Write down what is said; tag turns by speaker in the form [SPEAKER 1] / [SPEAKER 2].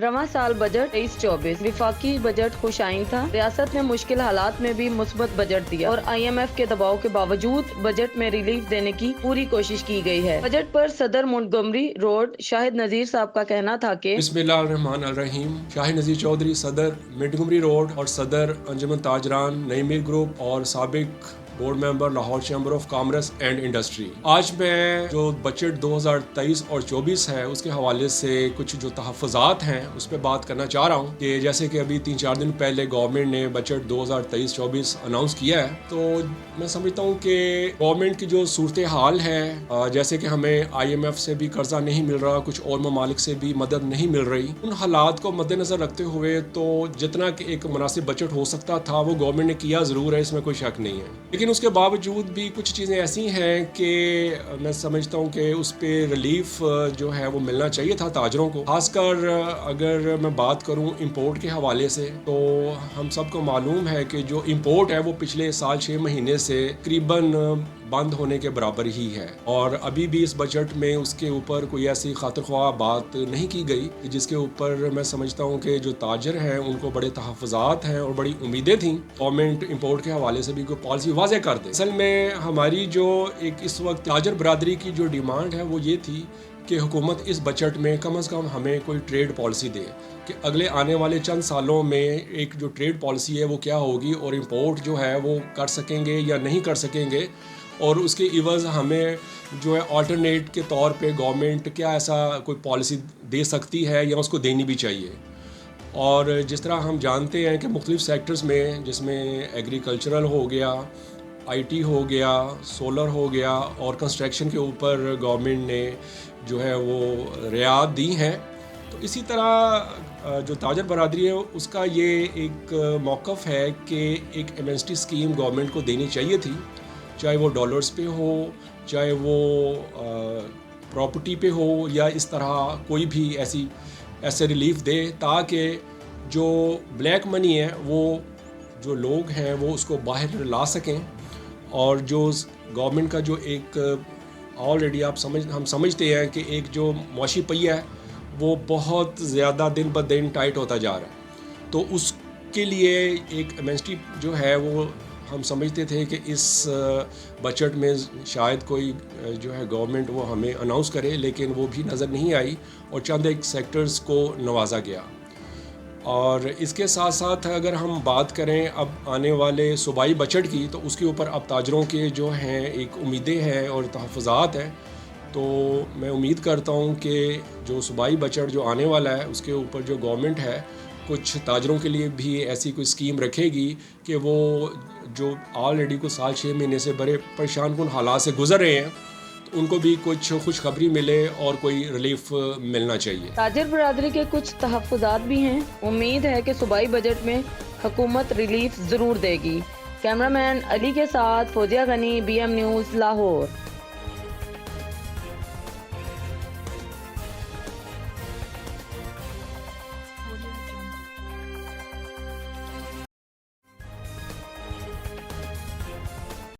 [SPEAKER 1] रवां साल budget 23-24 विफाकी budget खुशाइन था। रियासत ने मुश्किल हालात में भी मुस्बत बजट दिया और IMF के दबाव के बावजूद बजट में रिलीफ देने की पूरी कोशिश की गई है। बजट पर सदर मोंटगोमरी रोड शाहिद नजीर साहब का कहना था कि
[SPEAKER 2] बिस्मिल्लाहिर्रहमानिर्रहीम। शाहिद नजीर चौधरी, सदर मोंटगोमरी रोड और सदर अंजुमन ताजरान नई मीर ग्रुप और साबिक board member Lahore chamber of commerce and industry. आज मैं जो बजट 2023 और 24 है उसके हवाले से कुछ जो तहफ़्फ़ुज़ात हैं उस पर बात करना चाह रहा हूँ कि जैसे कि अभी 3-4 दिन पहले गवर्नमेंट ने बजट 2023-24 अनाउंस किया है, तो मैं समझता हूँ कि गवर्नमेंट की जो सूरत हाल है, जैसे कि हमें IMF से भी कर्जा नहीं मिल रहा, कुछ और ममालिक से भी मदद नहीं मिल रही, उन हालात को मद्देनज़र रखते हुए तो जितना कि एक मुनासिब बजट हो सकता था वो गवर्नमेंट ने किया ज़रूर है, इसमें कोई शक नहीं है। लेकिन उसके बावजूद भी कुछ चीज़ें ऐसी हैं कि मैं समझता हूँ कि उस पर रिलीफ जो है वो मिलना चाहिए था ताजरों को। खासकर अगर मैं बात करूँ इंपोर्ट के हवाले से, तो हम सबको मालूम है कि जो इंपोर्ट है वो पिछले साल 6 महीने से तकरीबन बंद होने के बराबर ही है, और अभी भी इस बजट में उसके ऊपर कोई ऐसी खातिर-ख्वाह बात नहीं की गई जिसके ऊपर मैं समझता हूँ कि जो ताजर हैं उनको बड़े तहफ़्फ़ुज़ात हैं और बड़ी उम्मीदें थीं गवर्नमेंट इंपोर्ट के हवाले से भी कोई पॉलिसी वाज़ेह कर दे। असल में हमारी जो एक इस वक्त ताजर बरादरी की जो डिमांड है वो ये थी कि हुकूमत इस बजट में कम से कम हमें कोई ट्रेड पॉलिसी दे कि अगले आने वाले चंद सालों में एक जो ट्रेड पॉलिसी है वो क्या होगी और इंपोर्ट जो है वो कर सकेंगे या नहीं कर सकेंगे, और उसके इवज़ हमें जो है अल्टरनेट के तौर पे गवर्नमेंट क्या ऐसा कोई पॉलिसी दे सकती है या उसको देनी भी चाहिए। और जिस तरह हम जानते हैं कि मुख्तलिफ़ सेक्टर्स में, जिसमें एग्रीकल्चरल हो गया, IT हो गया, सोलर हो गया और कंस्ट्रक्शन के ऊपर गवर्नमेंट ने जो है वो रियायत दी हैं, तो इसी तरह जो ताजर बरादरी है उसका ये एक मौक़िफ़ है कि एक एमनेस्टी स्कीम गवर्नमेंट को देनी चाहिए थी, चाहे वो डॉलर्स पे हो, चाहे वो प्रॉपर्टी पे हो, या इस तरह कोई भी ऐसे रिलीफ दे ताकि जो ब्लैक मनी है वो जो लोग हैं वो उसको बाहर ला सकें, और जो गवर्नमेंट का जो एक ऑलरेडी हम समझते हैं कि एक जो मुआशी पहिया है वो बहुत ज़्यादा दिन ब दिन टाइट होता जा रहा है, तो उसके लिए एक एमनेस्टी जो है वो हम समझते थे कि इस बजट में शायद कोई जो है गवर्नमेंट वो हमें अनाउंस करे, लेकिन वो भी नज़र नहीं आई और चंद एक सेक्टर्स को नवाजा गया। और इसके साथ साथ अगर हम बात करें अब आने वाले सूबाई बजट की, तो उसके ऊपर अब ताजरों के जो हैं एक उम्मीदें हैं और तहफ़्फ़ुज़ात हैं, तो मैं उम्मीद करता हूँ कि जो सूबाई बजट जो आने वाला है उसके ऊपर जो गवर्नमेंट है कुछ ताजरों के लिए भी ऐसी कोई स्कीम रखेगी कि वो जो ऑलरेडी को साल 6 महीने से बड़े परेशान कुन हालात से गुजर रहे हैं, तो उनको भी कुछ खुशखबरी मिले और कोई रिलीफ मिलना चाहिए।
[SPEAKER 1] ताजर बरादरी के कुछ तहफ़्फ़ुज़ात भी हैं। उम्मीद है कि सूबाई बजट में हुकूमत रिलीफ ज़रूर देगी। कैमरामैन अली के साथ फौजिया गनी, BM न्यूज़, लाहौर।